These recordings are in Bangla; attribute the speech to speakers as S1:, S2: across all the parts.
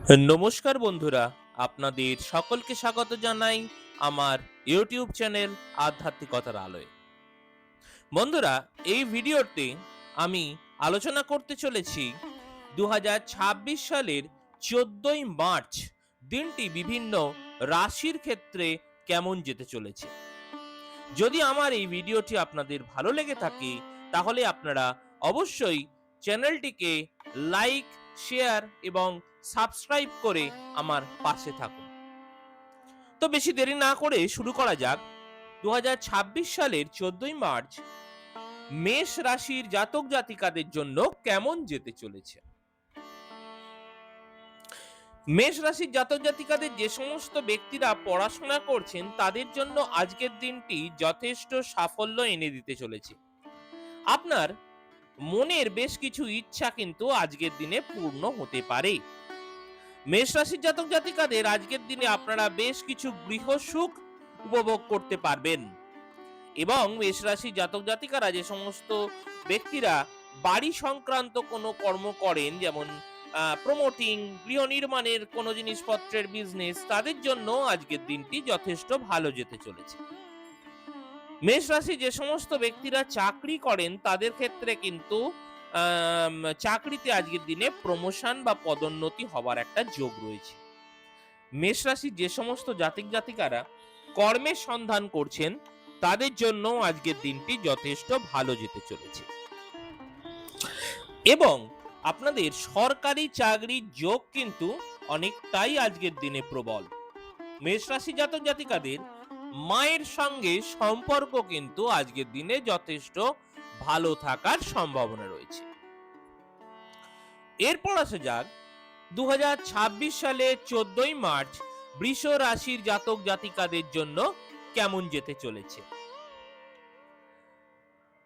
S1: নমস্কার বন্ধুরা, আপনাদের সকলকে স্বাগত জানাই আমার ইউটিউব চ্যানেল আধ্যাত্মিকতার আলোয়। বন্ধুরা, এই ভিডিওতে আমি আলোচনা করতে চলেছি 2026 সালের 14ই মার্চ দিনটি বিভিন্ন রাশির ক্ষেত্রে কেমন যেতে চলেছে। যদি আমার এই ভিডিওটি আপনাদের ভালো লেগে থাকে তাহলে আপনারা অবশ্যই চ্যানেলটিকে লাইক, শেয়ার এবং সাবস্ক্রাইব করে আমার পাশে থাকুন। তো বেশি দেরি না করে শুরু করা যাক। 2026 সালের 14ই মার্চ মেষ রাশির জাতক জাতিকাদের জন্য কেমন যেতে চলেছে। মেষ রাশির জাতক জাতিকাদের যে সমস্ত ব্যক্তিরা পড়াশোনা করছেন তাদের জন্য আজকের দিনটি যথেষ্ট সাফল্য এনে দিতে চলেছে। আপনার মনের বেশ কিছু ইচ্ছা কিন্তু আজকের দিনে পূর্ণ হতে পারে। মেষ রাশির জাতক জাতিকাদের আজকের দিনে আপনারা বেশ কিছু গৃহ সুখ উপভোগ করতে পারবেন এবং মেষ রাশির জাতক জাতিকারা যে সমস্ত ব্যক্তিরা বাড়ি সংক্রান্ত কোনো কর্ম করেন, যেমন প্রমোটিং, গৃহ নির্মাণের কোনো জিনিসপত্রের বিজনেস, তাদের জন্য আজকের দিনটি যথেষ্ট ভালো যেতে চলেছে। মেষ রাশি যে সমস্ত ব্যক্তিরা চাকরি করেন তাদের ক্ষেত্রে কিন্তু চাকরিতে আজকের দিনে প্রমোশন বা পদোন্নতি হবার একটা যোগ রয়েছে। মেষ রাশি যে সমস্ত জাতক জাতিকারা কর্মের সন্ধান করছেন তাদের জন্য আজকের দিনটি যথেষ্ট ভালো যেতে চলেছে এবং আপনাদের সরকারি চাকরির যোগ কিন্তু অনেকটাই আজকের দিনে প্রবল। মেষ রাশি জাতক জাতিকাদের মায়ের সঙ্গে সম্পর্ক কিন্তু আজকের দিনে যথেষ্ট ভালো থাকার সম্ভাবনা রয়েছে। এরপর আসা যাক 2026 সালে 14ই মার্চ বৃষ রাশির জাতক জাতিকাদের জন্য কেমন যেতে চলেছে।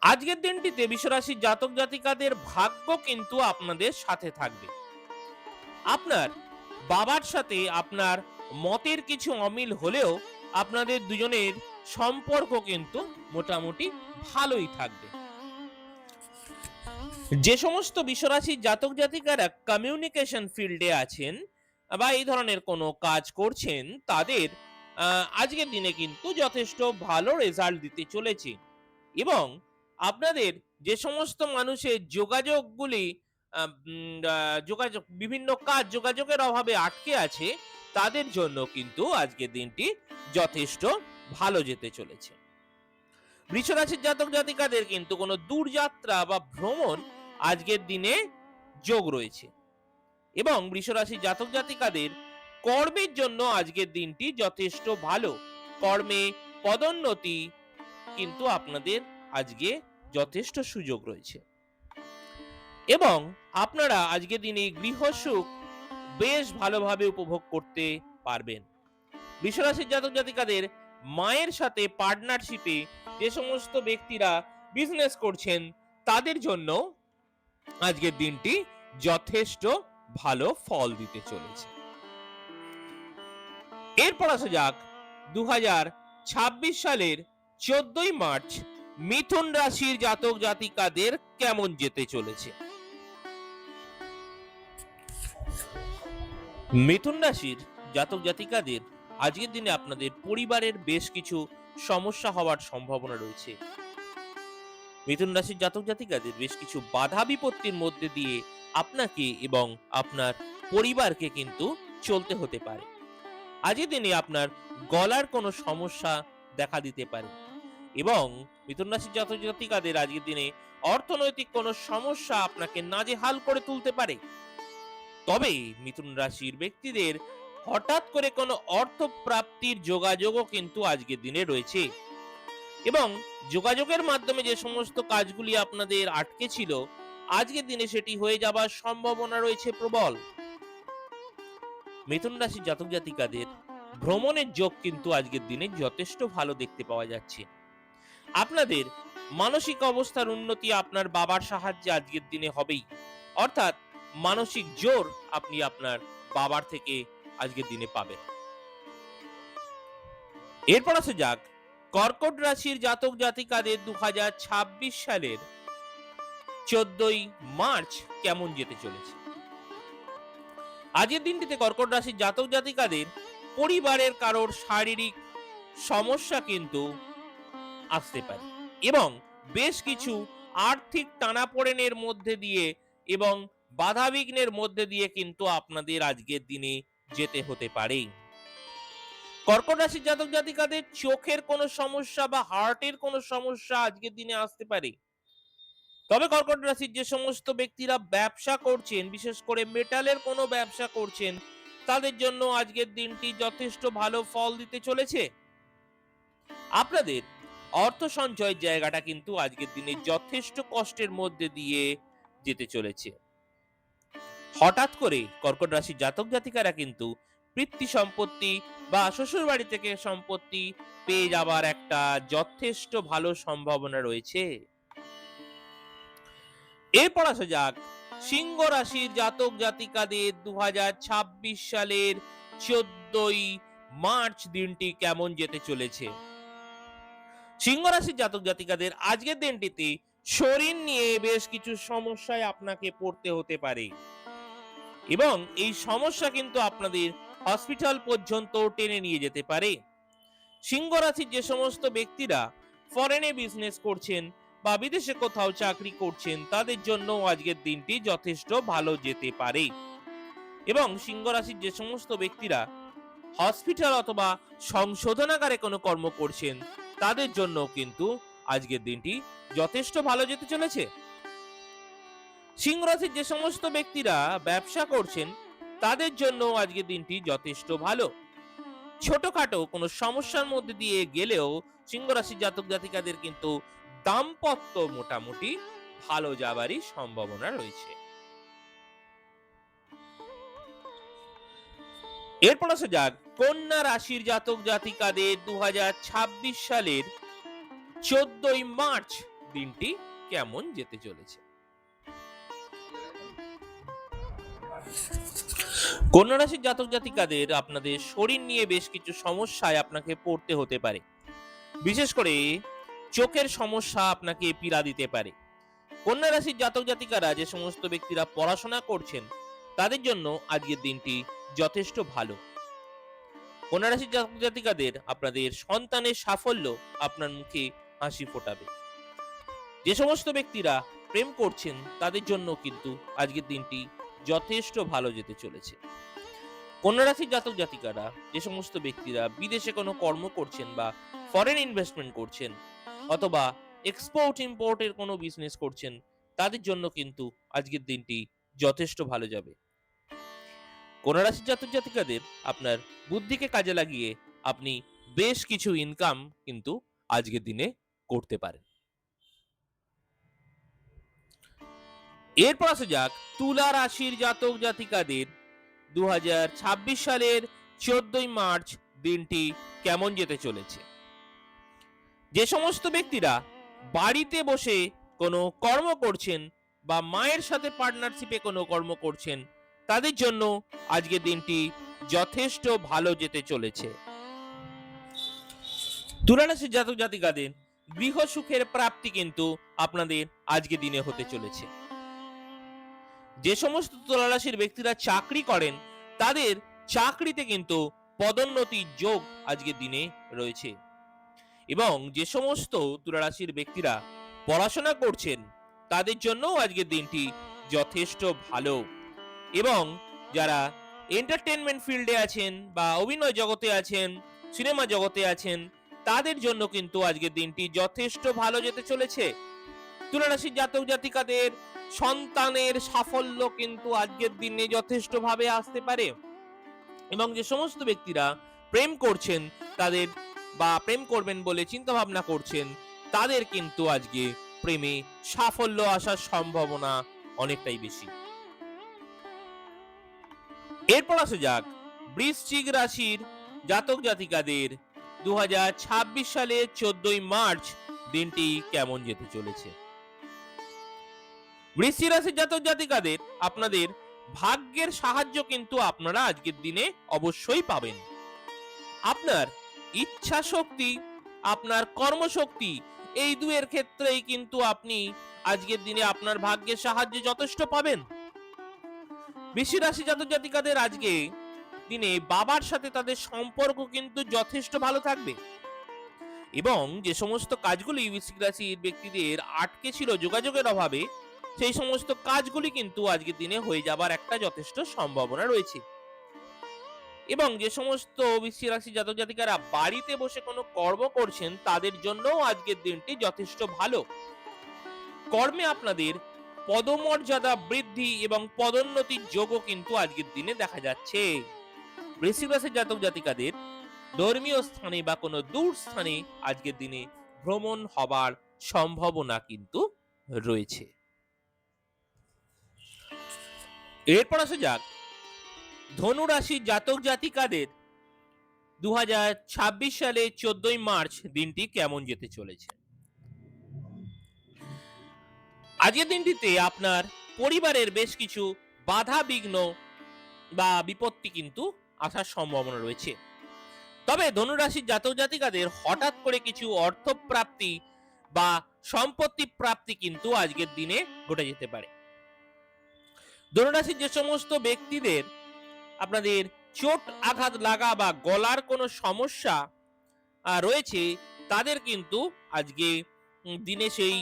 S1: আজকের দিনটিতে বৃষ রাশির জাতক জাতিকাদের ভাগ্য কিন্তু আপনাদের সাথে থাকবে। আপনার বাবার সাথে আপনার মতের কিছু অমিল হলেও আপনাদের দুজনের সম্পর্ক কিন্তু মোটামুটি ভালোই থাকবে। যে সমস্ত বিশ্বরাশির জাতক জাতিকারা কমিউনিকেশন ফিল্ডে আছেন বা এই ধরনের কোনো কাজ করছেন তাদের আজকের দিনে কিন্তু যথেষ্ট ভালো রেজাল্ট দিতে চলেছে এবং আপনাদের যে সমস্ত মানুষের যোগাযোগগুলি যোগাযোগ বিভিন্ন কাজ যোগাযোগের অভাবে আটকে আছে তাদের জন্য কিন্তু আজকের দিনটি যথেষ্ট ভালো যেতে চলেছে। বৃষ রাশির জাতক জাতিকাদের কিন্তু কোনো দূরযাত্রা বা ভ্রমণ আজকের দিনে যোগ রয়েছে এবং বৃষ রাশির জাতক জাতিকাদের কর্মের জন্য আজকের দিনটি যথেষ্ট ভালো। কর্মে পদোন্নতি কিন্তু আপনাদের আজকে যথেষ্ট সুযোগ রয়েছে এবং আপনারা আজকের দিনে গৃহ সুখ বেশ ভালোভাবে উপভোগ করতে পারবেন। বৃষ রাশির জাতক জাতিকাদের মায়ের সাথে পার্টনারশিপে যে সমস্ত ব্যক্তিরা বিজনেস করছেন তাদের জন্য আজকের দিনটি যথেষ্ট ভালো ফল দিতে চলেছে। এরপর আসা যাক 2026 সালের 14ই মার্চ মিথুন রাশির জাতক জাতিকাদের কেমন যেতে চলেছে। মিথুন রাশির জাতক জাতিকাদের আজকের দিনে আপনাদের পরিবারের বেশ কিছু সমস্যা হওয়ার সম্ভাবনা রয়েছে। মিথুন রাশির জাতক জাতিকাদের বেশ কিছু বাধা বিপত্তির মধ্যে দিয়ে আপনাকে এবং আপনার পরিবারকে কিন্তু চলতে হতে পারে। আজকের দিনে আপনার গলার কোনো সমস্যা দেখা দিতে পারে এবং মিথুন রাশির জাতক জাতিকাদের আজকের দিনে অর্থনৈতিক কোনো সমস্যা আপনাকে নাজেহাল করে তুলতে পারে। তবে মিথুন রাশির ব্যক্তিদের হঠাৎ করে কোনো অর্থ প্রাপ্তির যোগাযোগও কিন্তু আজকের দিনে রয়েছে এবং যোগাযোগের মাধ্যমে যে সমস্ত কাজগুলি আপনাদের আটকে ছিল আজকের দিনে সেটি হয়ে যাবার সম্ভাবনা রয়েছে প্রবল। মিথুন রাশির জাতক জাতিকাদের ভ্রমণের যোগ কিন্তু আজকের দিনে যথেষ্ট ভালো দেখতে পাওয়া যাচ্ছে। আপনাদের মানসিক অবস্থার উন্নতি আপনার বাবার সাহায্যে আজকের দিনে হবেই, অর্থাৎ মানসিক জোর আপনি আপনার বাবার থেকে আজকের দিনে পাবেন। এরপর আসা যাক কর্কট রাশির জাতক জাতিকাদের 2026 সালের 14ই মার্চ কেমন যেতে চলেছে। আজকের দিনটিতে কর্কট রাশির জাতক জাতিকাদের পরিবারের কারোর শারীরিক সমস্যা কিন্তু আসতে পারে এবং বেশ কিছু আর্থিক টানাপোড়েনের মধ্যে দিয়ে এবং বাধাবিঘ্নের মধ্যে দিয়ে কিন্তু আপনাদের আজকের দিনে যেতে হতে পারে। কর্কট রাশির জাতক জাতিকাদের চোখের কোনো সমস্যা বা হার্টের কোনো সমস্যা আজকের দিনে আসতে পারে। তবে কর্কট রাশির যে সমস্ত ব্যক্তিরা ব্যবসা করছেন, বিশেষ করে মেটালের কোনো ব্যবসা করছেন, তাদের জন্য আজকের দিনটি যথেষ্ট ভালো ফল দিতে চলেছে। আপনাদের অর্থ সঞ্চয়ের জায়গাটা কিন্তু আজকের দিনে যথেষ্ট কষ্টের মধ্যে দিয়ে যেতে চলেছে। হঠাৎ করে কর্কট রাশির জাতক জাতিকারা কিন্তু পিতৃ সম্পত্তি বা শ্বশুর বাড়ি থেকে সম্পত্তি পেয়ে যাবার একটা যথেষ্ট ভালো সম্ভাবনা রয়েছে। এরপর আসা যাক সিংহ রাশির জাতক জাতিকাদের 2026 সালের 14ই মার্চ দিনটি কেমন যেতে চলেছে। সিংহ রাশির জাতক জাতিকাদের আজকের দিনটিতে শরীর নিয়ে বেশ কিছু সমস্যায় আপনাকে পড়তে হতে পারে এবং এই সমস্যা কিন্তু আপনাদের হসপিটাল পর্যন্ত টেনে নিয়ে যেতে পারে। সিংহ রাশির যে সমস্ত ব্যক্তিরা ফরেনে বিজনেস করছেন বা বিদেশে কোথাও চাকরি করছেন, তাদের জন্য আজকের দিনটি যথেষ্ট ভালো যেতে পারে এবং সিংহ রাশির যে সমস্ত ব্যক্তিরা হসপিটাল অথবা সংশোধনাগারে কোনো কর্ম করছেন, তাদের জন্য কিন্তু আজকের দিনটি যথেষ্ট ভালো যেতে চলেছে। সিংহ রাশির যে সমস্ত ব্যক্তিরা ব্যবসা করছেন, তাদের জন্য আজকের দিনটি যথেষ্ট ভালো। ছোটখাটো কোনো সমস্যার মধ্যে দিয়ে গেলেও সিংহ রাশির জাতক জাতিকাদের কিন্তু দাম্পত্য মোটামুটি ভালো যাবারই সম্ভাবনা রয়েছে। এরপর আসা যাক কন্যা রাশির জাতক জাতিকাদের 2026 সালের 14ই মার্চ দিনটি কেমন যেতে চলেছে। কন্যা রাশির জাতক জাতিকাদের আপনাদের শরীর নিয়ে বেশ কিছু সমস্যায় আপনাকে পড়তে হতে পারে, বিশেষ করে চোখের সমস্যা আপনাকে পীড়া দিতে পারে। কন্যা রাশির জাতক জাতিকারা যে সমস্ত ব্যক্তিরা পড়াশোনা করছেন, তাদের জন্য আজকের দিনটি যথেষ্ট ভালো। কন্যা রাশির জাতক জাতিকাদের আপনাদের সন্তানের সাফল্য আপনার মুখে হাসি ফোটাবে। যে সমস্ত ব্যক্তিরা প্রেম করছেন, তাদের জন্য কিন্তু আজকের দিনটি যথেষ্ট ভালো যেতে চলেছে। কন্যা রাশির জাতক জাতিকারা যে সমস্ত ব্যক্তিরা বিদেশে কোনো কর্ম করছেন বা ফরেন ইনভেস্টমেন্ট করছেন অথবা এক্সপোর্ট ইম্পোর্টের কোনো বিজনেস করছেন, তাদের জন্য কিন্তু আজকের দিনটি যথেষ্ট ভালো যাবে। কন্যা রাশির জাতক জাতিকাদের আপনার বুদ্ধিকে কাজে লাগিয়ে আপনি বেশ কিছু ইনকাম কিন্তু আজকের দিনে করতে পারেন। এরপর আসা যাক তুলা রাশির জাতক জাতিকাদের 2026 সালের 14ই মার্চ দিনটি কেমন যেতে চলেছে। যে সমস্ত ব্যক্তিরা বাড়িতে বসে কোনো কর্ম করছেন বা মায়ের সাথে পার্টনারশিপে কোনো কর্ম করছেন, তাদের জন্য আজকের দিনটি যথেষ্ট ভালো যেতে চলেছে। তুলা রাশির জাতক জাতিকাদের গৃহ সুখের প্রাপ্তি কিন্তু আপনাদের আজকের দিনে হতে চলেছে। যে সমস্ত তুলা রাশির ব্যক্তিরা চাকরি করেন, তাদের চাকরিতে কিন্তু পদোন্নতির যোগ আজকের দিনে রয়েছে এবং যে সমস্ত তুলা রাশির ব্যক্তিরা পড়াশোনা করছেন, তাদের জন্য আজকের দিনটি যথেষ্ট ভালো এবং যারা এন্টারটেনমেন্ট ফিল্ডে আছেন বা অভিনয় জগতে আছেন, সিনেমা জগতে আছেন, তাদের জন্য কিন্তু আজকের দিনটি যথেষ্ট ভালো যেতে চলেছে। তুলা রাশির জাতক জাতিকাদের সন্তানের সাফল্য কিন্তু আজকের দিনে যথেষ্ট ভাবে আসতে পারে এবং যে সমস্ত ব্যক্তিরা প্রেম করছেন, তাদের বা প্রেম করবেন বলে চিন্তা ভাবনা করছেন, তাদের কিন্তু আজকে প্রেমে সাফল্য আসার সম্ভাবনা অনেকটাই বেশি। এরপর আসা যাক বৃশ্চিক রাশির জাতক জাতিকাদের 2026 সালের 14ই মার্চ দিনটি কেমন যেতে চলেছে। বৃশ্চিক রাশির জাতক জাতিকাদের আপনাদের ভাগ্যের সাহায্য কিন্তু আপনারা আজকের দিনে অবশ্যই পাবেন। আপনার ইচ্ছা শক্তি, আপনার কর্মশক্তি, এই দুয়ের ক্ষেত্রেই কিন্তু আপনি আজকের দিনে আপনার ভাগ্যের সাহায্য যথেষ্ট পাবেন। বৃশ্চিক রাশি জাতক জাতিকাদের আজকে দিনে বাবার সাথে তাদের সম্পর্ক কিন্তু যথেষ্ট ভালো থাকবে এবং যে সমস্ত কাজগুলি বৃশ্চিক রাশির ব্যক্তিদের আটকে ছিল যোগাযোগের অভাবে, সেই সমস্ত কাজগুলি কিন্তু আজকের দিনে হয়ে যাবার একটা যথেষ্ট সম্ভাবনা রয়েছে। এবং যে সমস্ত বৃশ্চিক রাশি জাতক জাতিকারা বাড়িতে বসে কোনো কর্ম করছেন তাদের জন্যও আজকের দিনটি যথেষ্ট ভালো। কর্মে আপনাদের পদমর্যাদা বৃদ্ধি এবং পদোন্নতির যোগও কিন্তু আজকের দিনে দেখা যাচ্ছে। বৃশ্চিক রাশির জাতক জাতিকাদের ধর্মীয় স্থানে বা কোনো দূর স্থানে আজকের দিনে ভ্রমণ হবার সম্ভাবনা কিন্তু রয়েছে। এরপর আসা যাক ধনু রাশির জাতক জাতিকাদের 2026 সালে 14ই মার্চ দিনটি কেমন যেতে চলেছে। আজকের দিনটিতে আপনার পরিবারের বেশ কিছু বাধা বিঘ্ন বা বিপত্তি কিন্তু আসার সম্ভাবনা রয়েছে। তবে ধনুরাশির জাতক জাতিকাদের হঠাৎ করে কিছু অর্থ প্রাপ্তি বা সম্পত্তি প্রাপ্তি কিন্তু আজকের দিনে ঘটে যেতে পারে। ধনুরাশির যে সমস্ত ব্যক্তিদের আপনাদের চোট আঘাত লাগা বা গলার কোনো সমস্যা রয়েছে তাদের কিন্তু আজকে দিনে সেই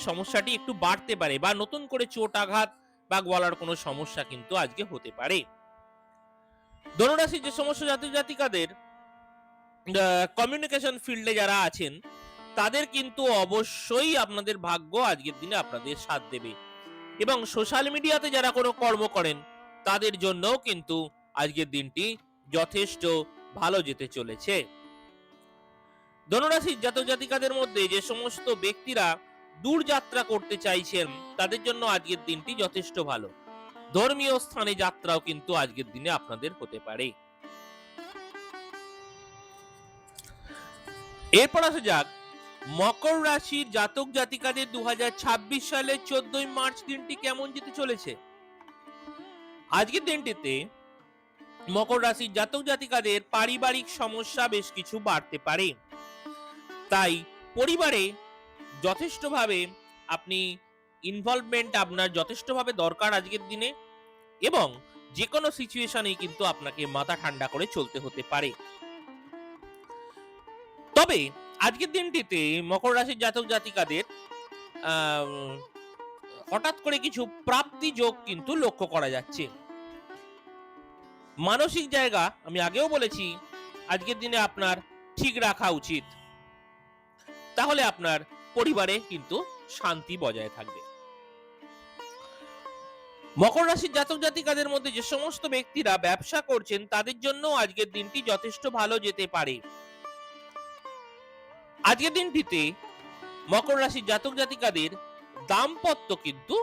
S1: সমস্যাটি একটু বাড়তে পারে বা নতুন করে চোট আঘাত বা গলার কোনো সমস্যা কিন্তু আজকে হতে পারে। ধনুরাশির যে সমস্ত জাতক জাতিকাদের কমিউনিকেশন ফিল্ডে যারা আছেন তাদের কিন্তু অবশ্যই আপনাদের ভাগ্য আজকের দিনে আপনাদের সাথ দেবে এবং সোশ্যাল মিডিয়াতে যারা কোনো কর্ম করেন তাদের জন্যও কিন্তু আজকের দিনটি যথেষ্ট ভালো যেতে চলেছে। ধনুরাশির জাতক জাতিকাদের মধ্যে যে সমস্ত ব্যক্তিরা দূর যাত্রা করতে চাইছেন তাদের জন্য আজকের দিনটি যথেষ্ট ভালো। ধর্মীয় স্থানে যাত্রাও কিন্তু আজকের দিনে আপনাদের হতে পারে। এরপর আসা যাক মকর রাশির জাতক জাতিকাদের 2026 সালের 14ই মার্চ দিনটি কেমন যেতে চলেছে। আজকের দিনটিতে মকর রাশির জাতক জাতিকাদের পারিবারিক সমস্যা বেশ কিছু বাড়তে পারে, তাই পরিবারে যথেষ্টভাবে আপনি ইনভলভমেন্ট আপনার যথেষ্টভাবে দরকার আজকের দিনে এবং যে কোনো সিচুয়েশনে কিন্তু আপনাকে মাথা ঠান্ডা করে চলতে হতে পারে। তবে আজকের দিনটিতে মকর রাশির জাতক জাতিকাদের হঠাৎ করে কিছু প্রাপ্তি যোগ কিন্তু লক্ষ্য করা যাচ্ছে। মানসিক জায়গা আমি আগেও বলেছি আজকের দিনে আপনার ঠিক রাখা উচিত, তাহলে আপনার পরিবারে কিন্তু শান্তি বজায় থাকবে। মকর রাশির জাতক জাতিকাদের মধ্যে যে সমস্ত ব্যক্তিরা ব্যবসা করছেন তাদের জন্য আজকের দিনটি যথেষ্ট ভালো যেতে পারে। আজকের দিনটিতে মকর রাশির জাতক জাতিকাদের দাম্পত্য কিন্তু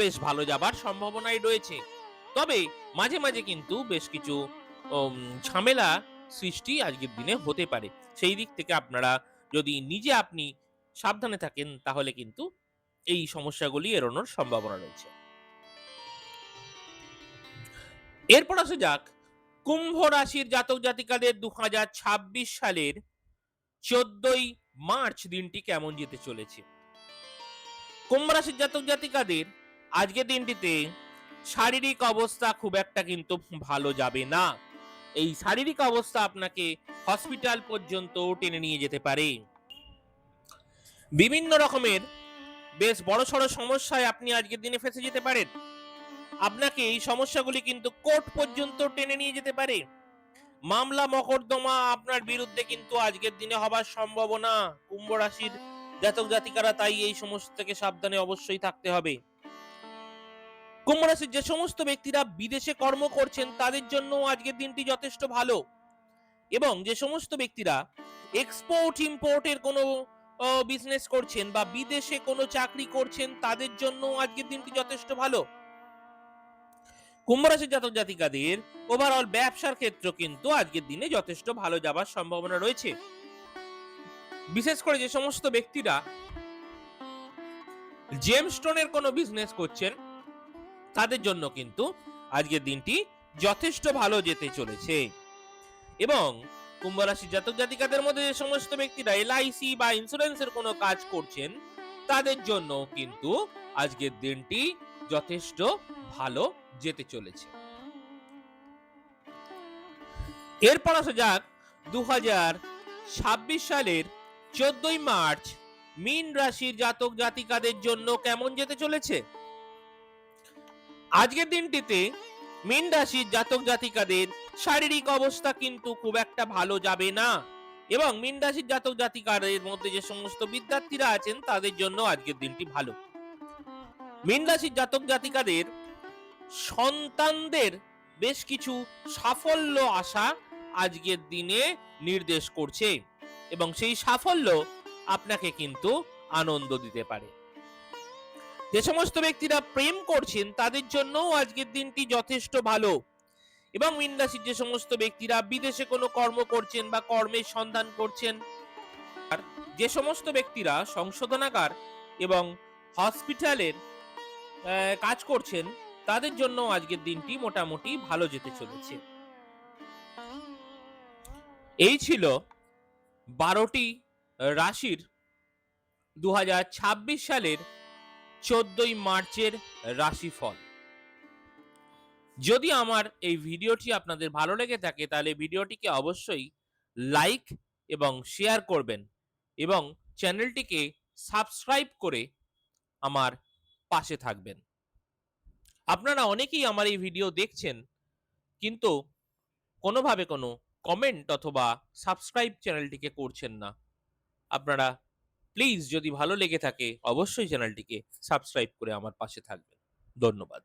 S1: বেশ ভালো যাবার সম্ভাবনাই রয়েছে, তবে মাঝে মাঝে কিন্তু বেশ কিছু ঝামেলা সৃষ্টি আজকের দিনে হতে পারে। সেই দিক থেকে আপনারা যদি আপনি সাবধানে থাকেন তাহলে কিন্তু এই সমস্যাগুলি এড়ানোর সম্ভাবনা রয়েছে। এরপর আসা যাক কুম্ভ রাশির জাতক জাতিকাদের 2026 সালের 14ই মার্চ দিনটি কেমন যেতে চলেছে। কুম্ভ রাশির জাতক জাতিকাদের আজকের দিনটিতে শারীরিক অবস্থা খুব একটা কিন্তু ভালো যাবে না। এই শারীরিক অবস্থা আপনাকে হসপিটাল পর্যন্ত টেনে নিয়ে যেতে পারে। বিভিন্ন রকমের বেশ বড়সড় সমস্যায় আপনি আজকের দিনে ফেঁসে যেতে পারেন। আপনাকে এই সমস্যাগুলি কিন্তু কোর্ট পর্যন্ত টেনে নিয়ে যেতে পারে। মামলা মকদ্দমা আপনার বিরুদ্ধে কিন্তু আজকের দিনে হবার সম্ভাবনা। কুম্ভ রাশির জাতক জাতিকারা তাই এই সমস্ত থেকে সাবধানে অবশ্যই থাকতে হবে। কুম্ভ রাশির যে সমস্ত ব্যক্তিরা বিদেশে কর্ম করছেন তাদের জন্য আজকের দিনটি যথেষ্ট ভালো এবং যে সমস্ত ব্যক্তিরা এক্সপোর্ট ইম্পোর্টের কোনো বিজনেস করছেন বা বিদেশে কোনো চাকরি করছেন তাদের জন্য আজকের দিনটি যথেষ্ট ভালো। কুম্ভ রাশির জাতক জাতিকাদের ওভারঅল ব্যবসার ক্ষেত্র কিন্তু আজকের দিনে যথেষ্ট ভালো যাবার সম্ভাবনা রয়েছে। বিশেষ করে যে সমস্ত ব্যক্তিরা জেমস্টোনের কোনো বিজনেস করছেন তাদের জন্য কিন্তু আজকের দিনটি যথেষ্ট ভালো যেতে চলেছে এবং কুম্ভ রাশির জাতক জাতিকাদের মধ্যে যে সমস্ত ব্যক্তিরা এলআইসি বা ইন্স্যুরেন্সের কোনো কাজ করছেন তাদের জন্য কিন্তু আজকের দিনটি যথেষ্ট ভালো যেতে চলেছে। এরপর আসা যাক 2026 সালের 14ই মার্চ মীন রাশির জাতক জাতিকাদের জন্য কেমন যেতে চলেছে। আজকের দিনটিতে মীন রাশির জাতক জাতিকাদের শারীরিক অবস্থা কিন্তু খুব একটা ভালো যাবে না, এবং মীন রাশির জাতক জাতিকাদের মধ্যে যে সমস্ত বিদ্যার্থীরা আছেন তাদের জন্য আজকের দিনটি ভালো। মীন রাশির জাতক জাতিকাদের সন্তানদের বেশ কিছু সাফল্য আসা আজকের দিনে নির্দেশ করছে, এবং সেই সাফল্য আপনাকে কিন্তু আনন্দ দিতে পারে। যে সমস্ত ব্যক্তিরা প্রেম করছেন তাদের জন্যও আজকের দিনটি যথেষ্ট ভালো, এবং মীন রাশির যে সমস্ত ব্যক্তিরা বিদেশে কোনো কর্ম করছেন বা কর্মের সন্ধান করছেন, আর যে সমস্ত ব্যক্তিরা সংশোধনাগার এবং হসপিটালের কাজ করছেন তাদের জন্য আজকের দিনটি মোটামুটি ভালো যেতে চলেছে। এই ছিল 12টি রাশির 2026 সালের 14ই মার্চের রাশিফল। যদি আমার এই ভিডিওটি আপনাদের ভালো লেগে থাকে তাহলে ভিডিওটিকে অবশ্যই লাইক এবং শেয়ার করবেন, এবং চ্যানেলটিকে সাবস্ক্রাইব করে আমার পাশে থাকবেন। আপনারা অনেকেই আমার এই ভিডিও দেখছেন কিন্তু কোনোভাবে কোনো কমেন্ট অথবা সাবস্ক্রাইব চ্যানেলটিকে করছেন না। আপনারা প্লিজ যদি ভালো লেগে থাকে অবশ্যই চ্যানেলটিকে সাবস্ক্রাইব করে আমার পাশে থাকবেন। ধন্যবাদ।